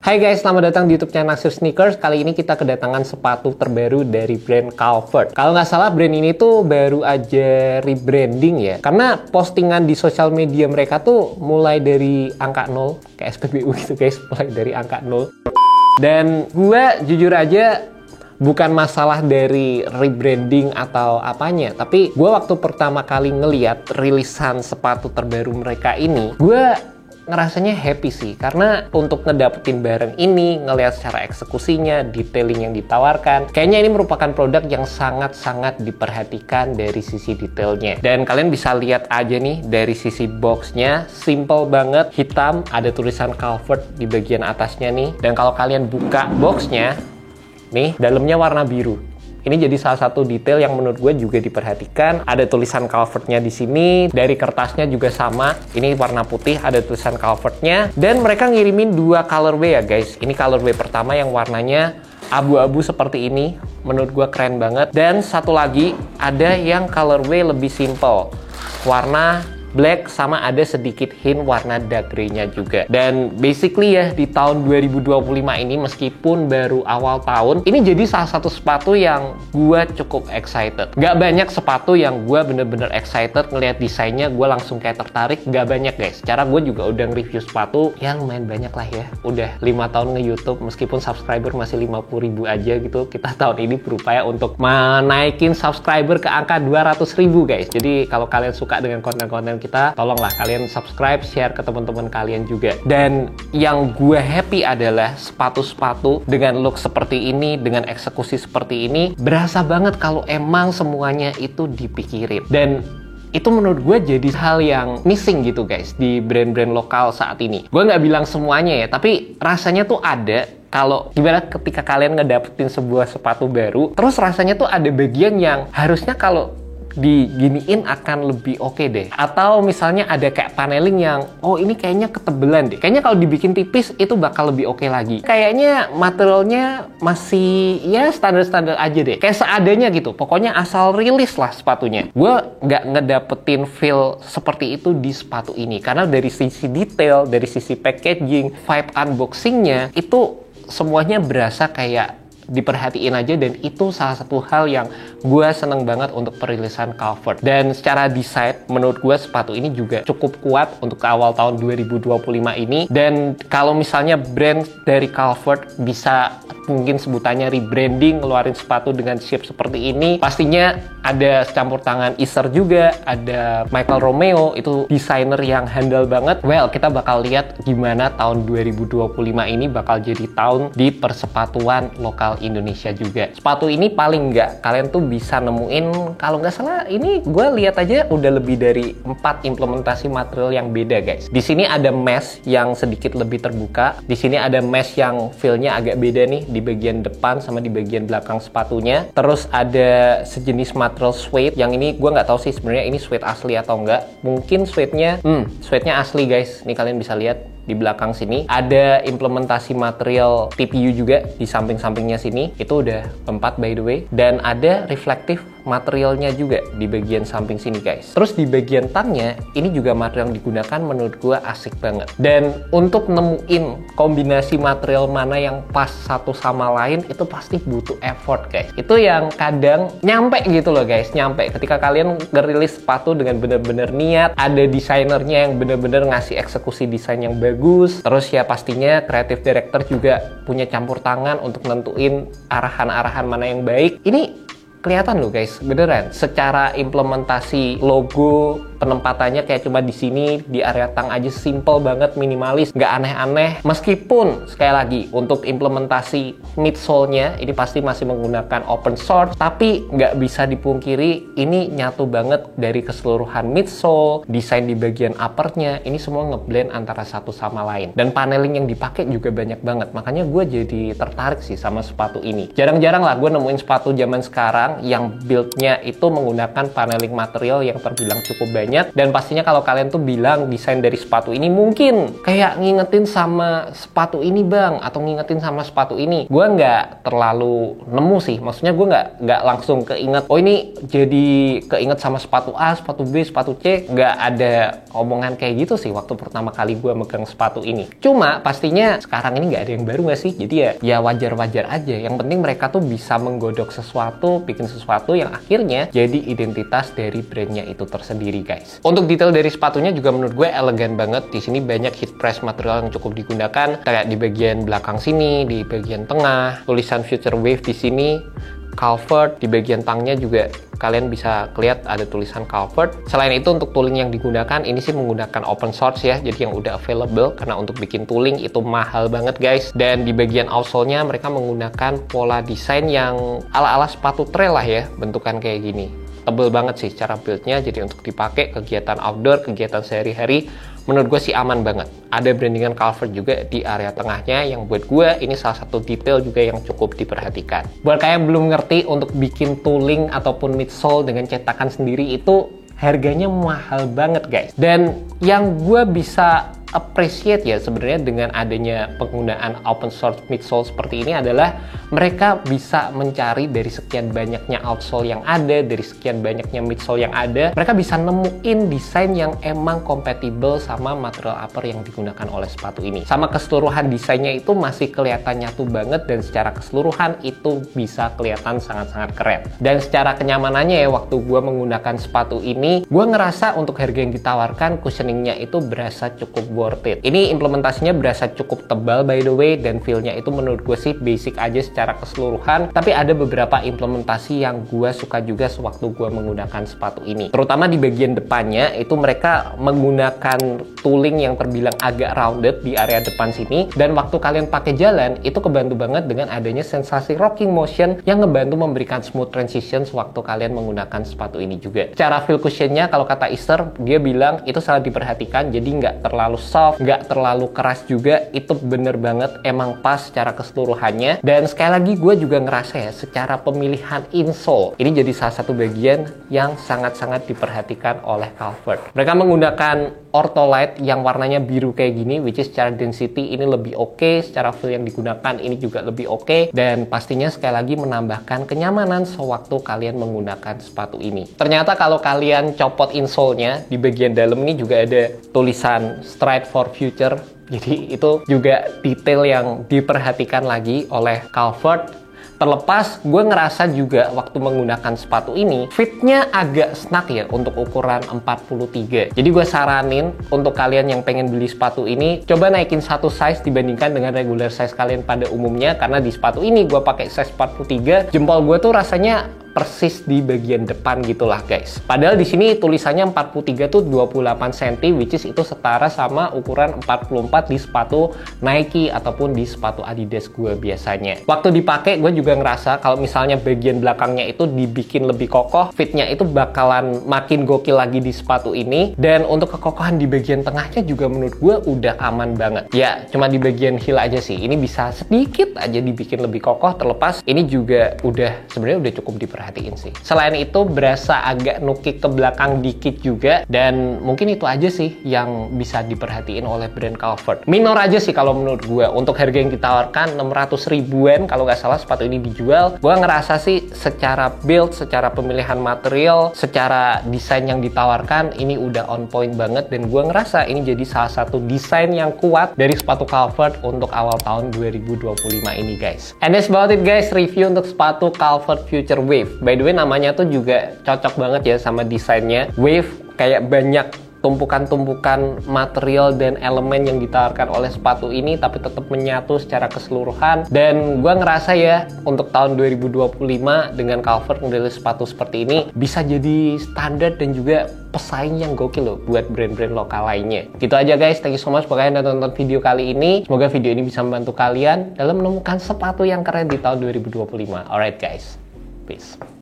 Hai guys, selamat datang di YouTube channel Naksir Sneakers. Kali ini kita kedatangan sepatu terbaru dari brand Calvert. Kalau nggak salah brand ini tuh baru aja rebranding ya. Karena postingan di sosial media mereka tuh mulai dari angka 0, kayak SPBU gitu guys, mulai dari angka 0. Dan gue jujur aja bukan masalah dari rebranding atau apanya, tapi gue waktu pertama kali ngeliat rilisan sepatu terbaru mereka ini, gue ngerasanya happy sih, karena untuk ngedapetin barang ini, ngelihat secara eksekusinya, detailing yang ditawarkan, kayaknya ini merupakan produk yang sangat-sangat diperhatikan dari sisi detailnya. Dan kalian bisa lihat aja nih dari sisi boxnya, simple banget, hitam, ada tulisan Calvert di bagian atasnya nih. Dan kalau kalian buka boxnya, nih dalamnya warna biru. Ini jadi salah satu detail yang menurut gue juga diperhatikan. Ada tulisan Calvert-nya di sini. Dari kertasnya juga sama. Ini warna putih, ada tulisan Calvert-nya. Dan mereka ngirimin dua colorway ya guys. Ini colorway pertama yang warnanya abu-abu seperti ini. Menurut gue keren banget. Dan satu lagi, ada yang colorway lebih simple. Warna black sama ada sedikit hint warna dark grey-nya juga. Dan basically ya di tahun 2025 ini meskipun baru awal tahun, ini jadi salah satu sepatu yang gue cukup excited. Gak banyak sepatu yang gue bener-bener excited ngelihat desainnya gue langsung kayak tertarik. Gak banyak guys. Secara gue juga udah nge-review sepatu yang lumayan banyak lah ya. Udah 5 tahun nge-YouTube meskipun subscriber masih 50.000 aja gitu. Kita tahun ini berupaya untuk menaikin subscriber ke angka 200.000 guys. Jadi kalau kalian suka dengan konten-konten kita, tolonglah kalian subscribe, share ke teman-teman kalian juga. Dan yang gue happy adalah sepatu-sepatu dengan look seperti ini, dengan eksekusi seperti ini, berasa banget kalau emang semuanya itu dipikirin. Dan itu menurut gue jadi hal yang missing gitu guys di brand-brand lokal saat ini. Gue nggak bilang semuanya ya, tapi rasanya tuh ada. Kalau gimana ketika kalian ngedapetin sebuah sepatu baru, terus rasanya tuh ada bagian yang harusnya kalau diginiin akan lebih oke deh. Atau misalnya ada kayak paneling yang, oh ini kayaknya ketebelan deh. Kayaknya kalau dibikin tipis itu bakal lebih oke lagi. Kayaknya materialnya masih ya standar-standar aja deh. Kayak seadanya gitu. Pokoknya asal rilis lah sepatunya. Gue nggak ngedapetin feel seperti itu di sepatu ini. Karena dari sisi detail, dari sisi packaging, vibe unboxingnya, itu semuanya berasa kayak diperhatiin aja, dan itu salah satu hal yang gue seneng banget untuk perilisan Calvert. Dan secara desain menurut gue sepatu ini juga cukup kuat untuk ke awal tahun 2025 ini. Dan kalau misalnya brand dari Calvert bisa mungkin sebutannya rebranding, ngeluarin sepatu dengan shape seperti ini, pastinya ada campur tangan Isher juga, ada Michael Romeo, itu desainer yang handal banget. Well, kita bakal lihat gimana tahun 2025 ini bakal jadi tahun di persepatuan lokal Indonesia juga. Sepatu ini paling nggak kalian tuh bisa nemuin, kalau nggak salah ini gue lihat aja udah lebih dari 4 implementasi material yang beda guys. Di sini ada mesh yang sedikit lebih terbuka, di sini ada mesh yang feel-nya agak beda nih di bagian depan sama di bagian belakang sepatunya. Terus ada sejenis material suede, yang ini gue nggak tahu sih sebenarnya ini suede asli atau enggak. Mungkin suede-nya asli guys. Ini kalian bisa lihat di belakang sini ada implementasi material TPU juga di samping-sampingnya sini. Itu udah 4 by the way. Dan ada reflektif materialnya juga di bagian samping sini guys. Terus di bagian tangnya ini juga material yang digunakan menurut gua asik banget. Dan untuk nemuin kombinasi material mana yang pas satu sama lain itu pasti butuh effort guys. Itu yang kadang nyampe gitu loh guys, nyampe ketika kalian ngerilis sepatu dengan bener-bener niat, ada desainernya yang bener-bener ngasih eksekusi desain yang bagus. Terus ya pastinya creative director juga punya campur tangan untuk nentuin arahan-arahan mana yang baik. Ini kelihatan loh guys, beneran. Secara implementasi logo, penempatannya kayak cuma di sini, di area tang aja, simple banget, minimalis, nggak aneh-aneh. Meskipun, sekali lagi, untuk implementasi midsole-nya, ini pasti masih menggunakan open source, tapi nggak bisa dipungkiri, ini nyatu banget dari keseluruhan midsole, desain di bagian uppernya, ini semua ngeblend antara satu sama lain. Dan paneling yang dipakai juga banyak banget, makanya gue jadi tertarik sih sama sepatu ini. Jarang-jarang lah gue nemuin sepatu zaman sekarang yang build-nya itu menggunakan paneling material yang terbilang cukup banyak. banyak. Dan pastinya kalau kalian tuh bilang desain dari sepatu ini mungkin kayak ngingetin sama sepatu ini bang, atau ngingetin sama sepatu ini, gue nggak terlalu nemu sih. Maksudnya gue nggak langsung keinget, oh ini jadi keinget sama sepatu A, sepatu B, sepatu C. Nggak ada omongan kayak gitu sih waktu pertama kali gue megang sepatu ini. Cuma pastinya sekarang ini nggak ada yang baru nggak sih? Jadi ya wajar-wajar aja. Yang penting mereka tuh bisa menggodok sesuatu, bikin sesuatu yang akhirnya jadi identitas dari brandnya itu tersendiri, guys. Untuk detail dari sepatunya juga menurut gue elegan banget. Di sini banyak heat press material yang cukup digunakan, kayak di bagian belakang sini, di bagian tengah, tulisan Future Wave di sini, Calvert. Di bagian tangnya juga kalian bisa lihat ada tulisan Calvert. Selain itu untuk tooling yang digunakan ini sih menggunakan open source ya, jadi yang udah available, karena untuk bikin tooling itu mahal banget guys. Dan di bagian outsole-nya mereka menggunakan pola desain yang ala-ala sepatu trail lah ya, bentukan kayak gini. Tebel banget sih cara build-nya, jadi untuk dipakai kegiatan outdoor, kegiatan sehari-hari, menurut gue sih aman banget. Ada brandingan Calvert juga di area tengahnya, yang buat gue ini salah satu detail juga yang cukup diperhatikan. Buat kalian yang belum ngerti, untuk bikin tooling ataupun midsole dengan cetakan sendiri itu harganya mahal banget guys. Dan yang gue bisa appreciate ya sebenarnya dengan adanya penggunaan open source midsole seperti ini adalah mereka bisa mencari dari sekian banyaknya outsole yang ada, dari sekian banyaknya midsole yang ada, mereka bisa nemuin desain yang emang kompatibel sama material upper yang digunakan oleh sepatu ini. Sama keseluruhan desainnya itu masih kelihatan nyatu banget, dan secara keseluruhan itu bisa kelihatan sangat-sangat keren. Dan secara kenyamanannya ya, waktu gue menggunakan sepatu ini, gue ngerasa untuk harga yang ditawarkan, cushioningnya itu berasa cukup worth it. Ini implementasinya berasa cukup tebal by the way, dan feel-nya itu menurut gue sih basic aja secara keseluruhan, tapi ada beberapa implementasi yang gue suka juga sewaktu gue menggunakan sepatu ini. Terutama di bagian depannya itu mereka menggunakan tooling yang terbilang agak rounded di area depan sini, dan waktu kalian pakai jalan itu kebantu banget dengan adanya sensasi rocking motion yang ngebantu memberikan smooth transition sewaktu kalian menggunakan sepatu ini juga. Cara feel cushionnya kalau kata Easter, dia bilang itu sangat diperhatikan, jadi nggak terlalu soft, nggak terlalu keras juga, itu bener banget, emang pas secara keseluruhannya. Dan sekali lagi gue juga ngerasa ya, secara pemilihan insole ini jadi salah satu bagian yang sangat-sangat diperhatikan oleh Calvert. Mereka menggunakan Ortholite yang warnanya biru kayak gini, which is secara density ini lebih oke, secara feel yang digunakan ini juga lebih oke, dan pastinya sekali lagi menambahkan kenyamanan sewaktu kalian menggunakan sepatu ini. Ternyata kalau kalian copot insole-nya, di bagian dalam ini juga ada tulisan Stride for Future. Jadi itu juga detail yang diperhatikan lagi oleh Calvert. Terlepas, gue ngerasa juga waktu menggunakan sepatu ini, fitnya agak snug ya untuk ukuran 43. Jadi gue saranin untuk kalian yang pengen beli sepatu ini, coba naikin satu size dibandingkan dengan regular size kalian pada umumnya, karena di sepatu ini gue pakai size 43, jempol gue tuh rasanya persis di bagian depan gitulah guys. Padahal di sini tulisannya 43 tuh 28 cm, which is itu setara sama ukuran 44 di sepatu Nike ataupun di sepatu Adidas gue biasanya. Waktu dipakai gue juga ngerasa kalau misalnya bagian belakangnya itu dibikin lebih kokoh, fitnya itu bakalan makin gokil lagi di sepatu ini. Dan untuk kekokohan di bagian tengahnya juga menurut gue udah aman banget. Ya cuma di bagian heel aja sih, ini bisa sedikit aja dibikin lebih kokoh. Terlepas ini juga udah sebenarnya udah cukup diperhatikan sih. Selain itu berasa agak nukik ke belakang dikit juga, dan mungkin itu aja sih yang bisa diperhatiin oleh brand Calvert. Minor aja sih kalau menurut gue. Untuk harga yang ditawarkan 600 ribuan kalau nggak salah sepatu ini dijual, gue ngerasa sih secara build, secara pemilihan material, secara desain yang ditawarkan ini udah on point banget, dan gue ngerasa ini jadi salah satu desain yang kuat dari sepatu Calvert untuk awal tahun 2025 ini guys. And that's about it guys, review untuk sepatu Calvert Future Wave. By the way, namanya tuh juga cocok banget ya sama desainnya. Wave, kayak banyak tumpukan-tumpukan material dan elemen yang ditawarkan oleh sepatu ini, tapi tetap menyatu secara keseluruhan. Dan gue ngerasa ya, untuk tahun 2025 dengan Calvert ngerilis sepatu seperti ini bisa jadi standar dan juga pesaing yang gokil loh buat brand-brand lokal lainnya. Gitu aja guys, thank you so much buat kalian yang nonton video kali ini. Semoga video ini bisa membantu kalian dalam menemukan sepatu yang keren di tahun 2025. Alright guys, peace.